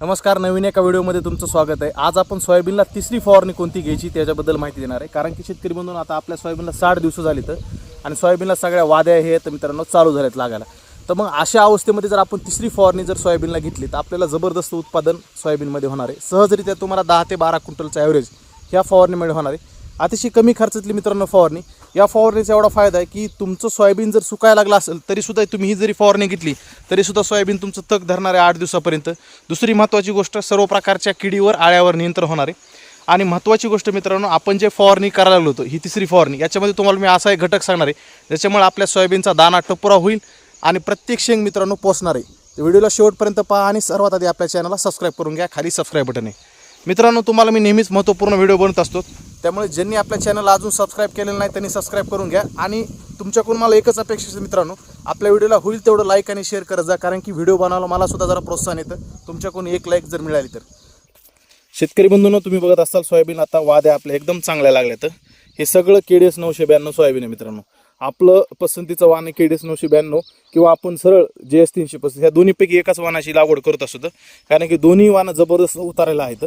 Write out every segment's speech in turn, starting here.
नमस्कार, नवीन एका व्हिडिओमध्ये तुमचं स्वागत आहे। आज आपण सोयाबीनला तिसरी फवारणी कोणती घ्यायची त्याच्याबद्दल माहिती देणार आहे। कारण की शेतकरी बंधूंनो, आता आपल्या सोयाबीनला 60 दिवस झाली तर आणि सोयाबीनला सगळ्या वाद्या हे तर मित्रांनो चालू झालेत लागायला। तर मग अशा अवस्थेमध्ये जर आपण तिसरी फवारणी जर सोयाबीनला घेतली तर आपल्याला जबरदस्त उत्पादन सोयाबीनमध्ये होणार आहे। सहजरित्या तुम्हाला 10 ते 12 क्विंटलचा ॲव्हरेज ह्या फवारणीमध्ये होणार आहे। अतिशय कमी खर्चातली मित्रांनो फवारणी। या फवारणीचा एवढा फायदा आहे की तुमचं सोयाबीन जर सुकायला लागला असेल तरीसुद्धा तुम्ही ही जरी फवारणी घेतली तरीसुद्धा सोयाबीन तुमचं तग धरणार आहे 8 दिवसापर्यंत। दुसरी महत्त्वाची गोष्ट, सर्व प्रकारच्या किडीवर आळ्यावर नियंत्रण होणार आहे। आणि महत्त्वाची गोष्ट मित्रांनो, आपण जे फवारणी करायला लागलो होतो ही तिसरी फवारणी, याच्यामध्ये तुम्हाला मी असा एक घटक सांगणार आहे ज्याच्यामुळे आपल्या सोयाबीनचा दाना टपोरा होईल आणि प्रत्येक शेंग मित्रांनो पोचणार आहे। तर व्हिडिओला शेवटपर्यंत पहा आणि सर्वात आधी आपल्या चॅनलला सबस्क्राईब करून घ्या। खाली सबस्क्राईब बटन आहे मित्रांनो। तुम्हाला मी नेहमीच महत्त्वपूर्ण व्हिडिओ बनवत असतो, त्यामुळे ज्यांनी आपल्या चॅनलला अजून सबस्क्राईब केलेलं नाही त्यांनी सबस्क्राईब करून घ्या। आणि तुमच्याकडून मला एकच अपेक्षा आहे मित्रांनो, आपल्या व्हिडिओला होईल तेवढं लाईक आणि शेअर करत जा, कारण की व्हिडिओ बनवायला मला सुद्धा जरा प्रोत्साहन येतं तुमच्याकडून एक लाईक जर मिळाली तर। शेतकरी बंधूंनो, तुम्ही बघत असाल सोयाबीन आता वाद्या आपल्या एकदम चांगल्या लागल्या। तर हे सगळं KDS 992 सोयाबीन आहे मित्रांनो। आपलं पसंतीचं वाण आहे KDS 992 किंवा आपण सरळ JS 335 ह्या दोन्हीपैकी एकाच वाणाची लागवड करत असतो, कारण की दोन्ही वाणं जबरदस्त उतारायला आहेत।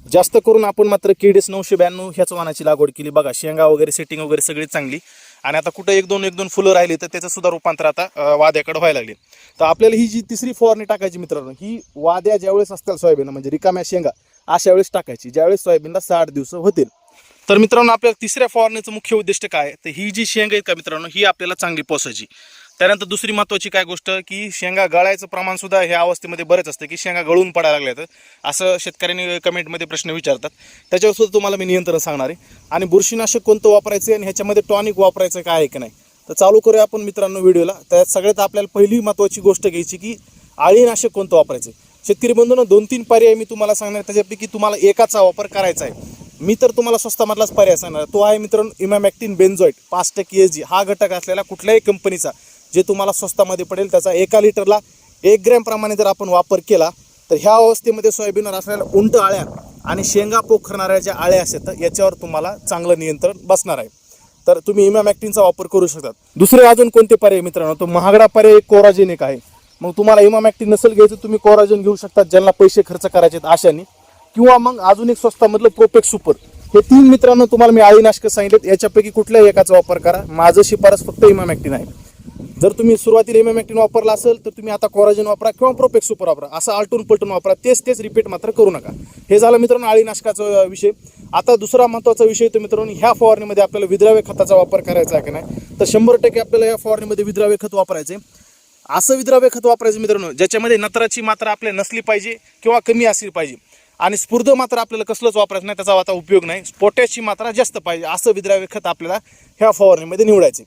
जास्त करून आपण मात्र KDS 992 ह्याच वाणाची लागवड केली। बघा, शेंगा वगैरे सेटिंग वगैरे सगळी चांगली, आणि आता कुठं एक दोन फुलं राहिली तर त्याचं सुद्धा रूपांतर आता वाद्याकडे व्हायला लागले। तर आपल्याला ही जी तिसरी फवारणी टाकायची मित्रांनो, ही वाद्या ज्यावेळेस असतील सोयाबीन म्हणजे रिकाम्या शेंगा अशा वेळेस टाकायची, ज्यावेळेस सोयाबीनला 60 दिवस होतील। तर मित्रांनो, आपल्याला तिसऱ्या फवारणीचं मुख्य उद्दिष्ट काय आहे, तर ही जी शेंगा आहे का मित्रांनो, ही आपल्याला चांगली पोसायची। त्यानंतर दुसरी महत्त्वाची काय गोष्ट की शेंगा गळायचं प्रमाण सुद्धा ह्या अवस्थेमध्ये बरेच असतं की शेंगा गळून पडायला लागल्यात, असं शेतकऱ्यांनी कमेंटमध्ये प्रश्न विचारतात। त्याच्यावर सुद्धा तुम्हाला मी नियंत्रण सांगणार आहे। आणि बुरशीनाशक कोणतं वापरायचं आणि ह्याच्यामध्ये टॉनिक वापरायचं काय आहे की नाही, तर चालू करूया आपण मित्रांनो व्हिडिओला। त्यात सगळ्यात आपल्याला पहिली महत्त्वाची गोष्ट घ्यायची की अळीनाशक कोणतं वापरायचं। शेतकरी बंधूंनो, 2-3 पर्याय मी तुम्हाला सांगणार, त्याच्यापैकी तुम्हाला एकाचा वापर करायचा आहे। मी तर तुम्हाला स्वस्तामधलाच पर्याय सांगणार, तो आहे मित्रांनो इमॅमॅक्टिन बेन्झोएट 5% SG हा घटक असलेला कुठल्याही कंपनीचा, जे तुम्हाला स्वस्तामध्ये पडेल। त्याचा 1 लिटरला 1 ग्रॅम प्रमाणे जर आपण वापर केला तर ह्या अवस्थेमध्ये सोयाबीनवर असलेल्या उंट आळ्या आणि शेंगा पोखरणाऱ्या ज्या आळ्या असतात याच्यावर तुम्हाला चांगलं नियंत्रण बसणार आहे। तर तुम्ही इमॅमॅक्टिनचा वापर करू शकता। दुसरे अजून कोणते पर्याय मित्रांनो, तो महागडा पर्याय कोराजेन एक आहे। मग तुम्हाला इमॅमॅक्टिन नसेल घ्यायचं, तुम्ही कोराजेन घेऊ शकता ज्यांना पैसे खर्च करायचे आहेत अशाने, किंवा मग अजून एक स्वस्तामधलं प्रोपेक्स सुपर। हे 3 मित्रांनो तुम्हाला मी अळीनाशक सांगितलेत, याच्यापैकी कुठल्याही एकाचा वापर करा। माझं शिफारस फक्त इमॅमॅक्टिन आहे। जर तुम्ही सुरुवातीला इमॅमॅक्टिन वापरला असेल तर तुम्ही आता कोराजेन वापरा किंवा प्रोपेक्स सुपर वापरा, असं आलटून पलटून वापरा, तेच रिपीट मात्र करू नका। हे झालं मित्रांनो अळीनाशकाचा विषय। आता दुसरा महत्त्वाचा विषय तो मित्रांनो, ह्या फवारणीमध्ये आपल्याला विद्राव्य खताचा वापर करायचा आहे की नाही, तर 100% आपल्याला ह्या फवारणीमध्ये विद्राव्य खत वापरायचे। असं विद्राव्य खत वापरायचं मित्रांनो ज्याच्यामध्ये नत्राची मात्रा आपल्या नसली पाहिजे किंवा कमी असली पाहिजे, आणि स्फुर्द मात्र आपल्याला कसलंच वापरायचं नाही, त्याचा आता उपयोग नाही। पोटॅशची मात्रा जास्त पाहिजे असं विद्राव्य खत आपल्याला ह्या फवारणीमध्ये निवडायचे।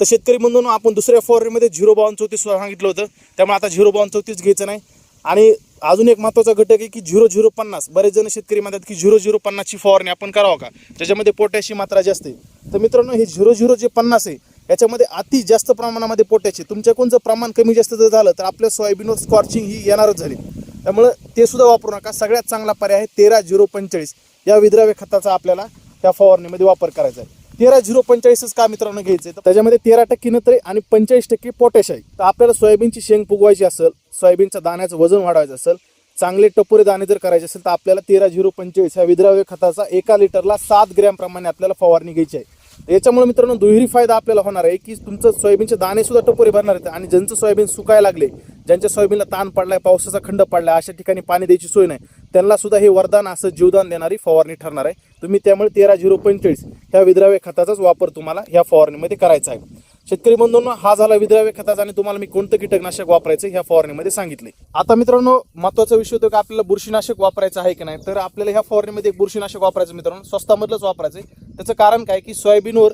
तर शेतकरी बंधूंनो, आपण दुसऱ्या फवारणीमध्ये 05234 सांगितलं होतं, त्यामुळे आता 05234 घ्यायचं नाही। आणि अजून एक महत्त्वाचा घटक आहे की 0050, बरेच जण शेतकरी म्हणतात की 0050ची फवारणी आपण करावं का, ज्याच्यामध्ये पोटॅशची मात्रा जास्त आहे। तर मित्रांनो, हे 0050 आहे याच्यामध्ये अति जास्त प्रमाणामध्ये पोटॅश आहे। तुमच्याकडून जर प्रमाण कमी जास्त जर झालं तर आपल्या सोयाबीनवर स्कॉर्चिंग ही येणारच झाली, त्यामुळे ते सुद्धा वापरू नका। सगळ्यात चांगला पर्याय आहे 13045 या विद्राव्य खताचा आपल्याला त्या फवारणीमध्ये वापर करायचा आहे। 13045च का मित्रांनो घ्यायचं आहे, तर त्याच्यामध्ये 13% नत्र आणि 45% पोटॅश आहे। तर आपल्याला सोयाबीनची शेंग फुगवायची असेल, सोयाबीनच्या दाण्याचं वजन वाढवायचं असेल, चांगले टपोरे दाणे जर करायचे असेल, तर आपल्याला 13045 ह्या विद्राव्य खताचा 1 लिटरला 7 ग्रॅम प्रमाणे आपल्याला फवारणी घ्यायची आहे। याच्यामुळे मित्रांनो दुहेरी फायदा आपल्याला होणार आहे की तुमचं सोयाबीनचे दाणे सुद्धा टपोरे भरणार आहेत, आणि ज्यांचं सोयाबीन सुकायला लागले, ज्यांच्या सोयाबीनला ताण पडलाय, पावसाचा खंड पडलाय, अशा ठिकाणी पाणी द्यायची सोय नाही, त्यांना सुद्धा हे वरदान असं जीवदान देणारी फवारणी ठरणार आहे। तुम्ही त्यामुळे 13045 ह्या विद्राव्य खताचाच वापर तुम्हाला ह्या फवारणीमध्ये करायचा आहे। शेतकरी बंधूंनो, हा झाला विद्राव्य खताचा, आणि तुम्हाला मी कोणतं कीटकनाशक वापरायचं ह्या फवारणीमध्ये सांगितले। आता मित्रांनो, महत्त्वाचा विषय होतो की आपल्याला बुरशीनाशक वापरायचं आहे की नाही, तर आपल्याला ह्या फवारणीमध्ये एक बुरशीनाशक वापरायचं मित्रांनो, स्वस्तामधलंच वापरायचं। त्याचं कारण काय की सोयाबीनवर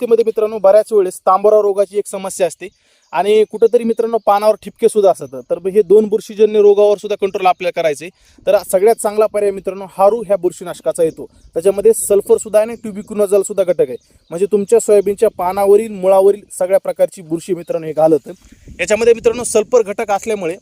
मध्ये मित्रांनो बऱ्याच वेळेस तांबोरा रोगाची एक समस्या असते, आणि कुठेतरी मित्रांनो पानावर ठिपके सुद्धा असतात। तर हे 2 बुरशीजन्य रोगावर सुद्धा कंट्रोल आपल्याला करायचे। तर सगळ्यात चांगला पर्याय मित्रांनो हारू ह्या बुरशीनाशकाचा येतो। त्याच्यामध्ये सल्फर सुद्धा आहे आणि ट्युबिक्युनोझोल सुद्धा घटक आहे, म्हणजे तुमच्या सोयाबीनच्या पानावरील मुळावरील सगळ्या प्रकारची बुरशी मित्रांनो हे घालतं। याच्यामध्ये मित्रांनो सल्फर घटक असल्यामुळे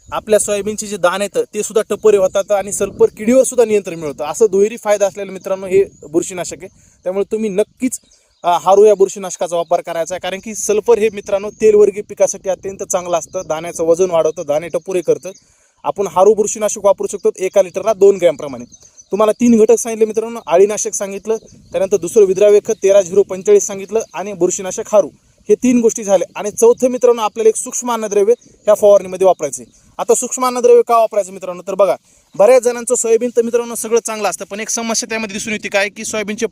आपल्या सोयाबीनचे जे दाणे आहेत ते सुद्धा टपोरे होतात आणि सल्फर किडीवर सुद्धा नियंत्रण मिळतं। असं दुहेरी फायदा असलेला मित्रांनो हे बुरशीनाशक आहे। त्यामुळे तुम्ही नक्कीच हारू या बुरशीनाशकाचा वापर करायचा आहे, कारण की सल्फर हे मित्रांनो तेलवर्गीय पिकासाठी अत्यंत चांगलं असतं, दाण्याचं वजन वाढवतं, दाणे टपुरे करतं आपण हारू बुरशीनाशक वापरू शकतो 1 लिटरला 2 ग्रॅम प्रमाणे. तुम्हाला 3 घटक सांगितले मित्रांनो. आळीनाशक सांगितलं, त्यानंतर दुसरं विद्राव्य खत 13-0-45 सांगितलं आणि बुरशीनाशक हारू, हे 3 गोष्टी झाल्या. आणि चौथं मित्रांनो आपल्याला एक सूक्ष्म अन्नद्रव्य ह्या फवारणीमध्ये वापरायचे. आता सूक्ष्म अन्नद्रव्य का वापरायचं मित्रांनो, तर बघा बऱ्याच जणांचं सोयाबीन तर मित्रांनो सगळं चांगलं असतं, पण एक समस्या त्यामध्ये दिसून येते काय, की सोयाबीनचे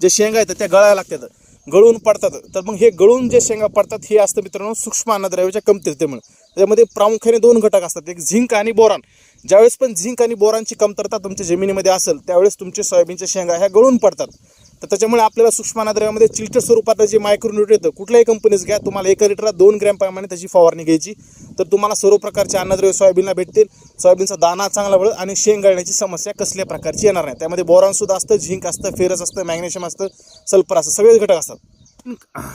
जे शेंगा आहेत त्या गळायला लागतात, गळून पडतात. तर मग हे गळून जे शेंगा पडतात हे असतं मित्रांनो सूक्ष्म अन्नद्रव्याच्या कमतरतेमुळे. त्यामध्ये प्रामुख्याने 2 घटक असतात, एक झिंक आणि बोरान. ज्यावेळेस पण झिंक आणि बोरानची कमतरता तुमच्या जमिनीमध्ये असेल त्यावेळेस तुमचे सोयाबीनच्या शेंगा ह्या गळून पडतात. तर त्याच्यामुळे आपल्याला सूक्ष्म अन्नद्रव्यामध्ये चिलटं स्वरूपात जे मायक्रोन्यूट्रिएंट येतं, कुठल्याही कंपनीज घ्या, तुम्हाला 1 लिटरला 2 ग्रॅम प्रमाणे त्याची फवारणी घ्यायची. तर तुम्हाला सर्व प्रकारचे अन्नद्रव्य सोयाबीनला भेटतील. सोयाबीनचा दाना चांगला वळ आणि शेंग गळण्याची समस्या कसल्या प्रकारची येणार नाही. त्यामध्ये बोरान सुद्धा असतं, झिंक असतं, फेरस असतं, मॅग्नेशियम असतं, सल्फर असतं, सगळेच घटक असतात.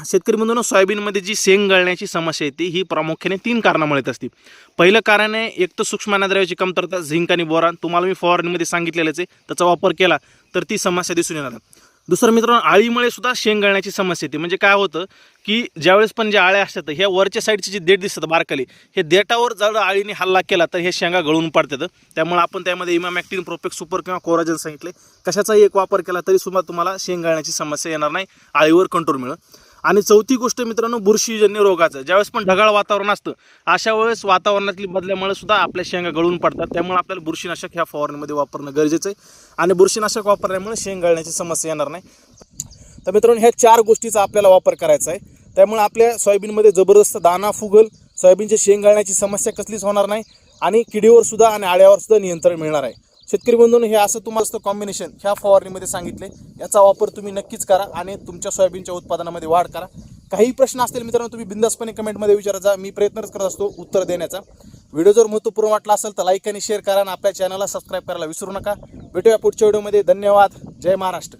शेतकरी बंधूंनो, सोयाबीनमध्ये जी शेंग गळण्याची समस्या येते ही प्रामुख्याने 3 कारणामुळे येत असते. पहिलं कारण आहे एक तर सूक्ष्म अन्नद्रव्याची कमतरता, झिंक आणि बोरान. तुम्हाला मी फवारणीमध्ये सांगितलेलंच आहे, त्याचा वापर केला तर ती समस्या दिसून येणार. दुसरं मित्रांनो, आळीमुळे सुद्धा शेंग गळण्याची समस्या येते. म्हणजे काय होतं की ज्यावेळेस पण जे आळ्या असतात ह्या वरच्या साईडचे जे देठ दिसतात बारकाली, हे देठावर जर आळीने हल्ला केला तर हे शेंगा गळून पडतात. त्यामुळे आपण त्यामध्ये इमामॅक्टिन, प्रोपेक्स सुपर किंवा कोराजन सांगितले, कशाचाही एक वापर केला तरी सुद्धा तुम्हाला शेंग गळण्याची समस्या येणार नाही, आळीवर कंट्रोल मिळेल. आणि चौथी गोष्ट मित्रांनो, बुरशीजन्य रोगाचं. ज्यावेळेस पण ढगाळ वातावरण असतं अशा वेळेस वातावरणातली बदल्यामुळे सुद्धा आपल्या शेंगा गळून पडतात. त्यामुळे आपल्याला बुरशीनाशक ह्या फवारणीमध्ये वापरणं गरजेचं आहे आणि बुरशीनाशक वापरल्यामुळे शेंग गळण्याची समस्या येणार नाही. तर मित्रांनो, ह्या 4 गोष्टीचा आपल्याला वापर करायचा आहे. त्यामुळे आपल्या सोयाबीनमध्ये जबरदस्त दाना फुगल, सोयाबीनचे शेंग गळण्याची समस्या कसलीच होणार नाही आणि किडीवर सुद्धा आणि आळ्यावर सुद्धा नियंत्रण मिळणार आहे. शेतकरी बंधूंनो, हे असं तुम्हाला कॉम्बिनेशन ह्या फवारणीमध्ये सांगितले, याचा वापर तुम्ही नक्कीच करा आणि तुमच्या सोयाबीनच्या उत्पादनामध्ये वाढ करा. काही प्रश्न असतील मित्रांनो तुम्ही बिंदासपणे कमेंटमध्ये विचारायचा, मी प्रयत्नच करत असतो उत्तर देण्याचा. व्हिडिओ जर महत्त्वपूर्ण वाटला असेल तर लाईक आणि शेअर करा आणि आपल्या चॅनलला सबस्क्राईब करायला विसरू नका. भेटूया पुढच्या व्हिडिओमध्ये. धन्यवाद. जय महाराष्ट्र.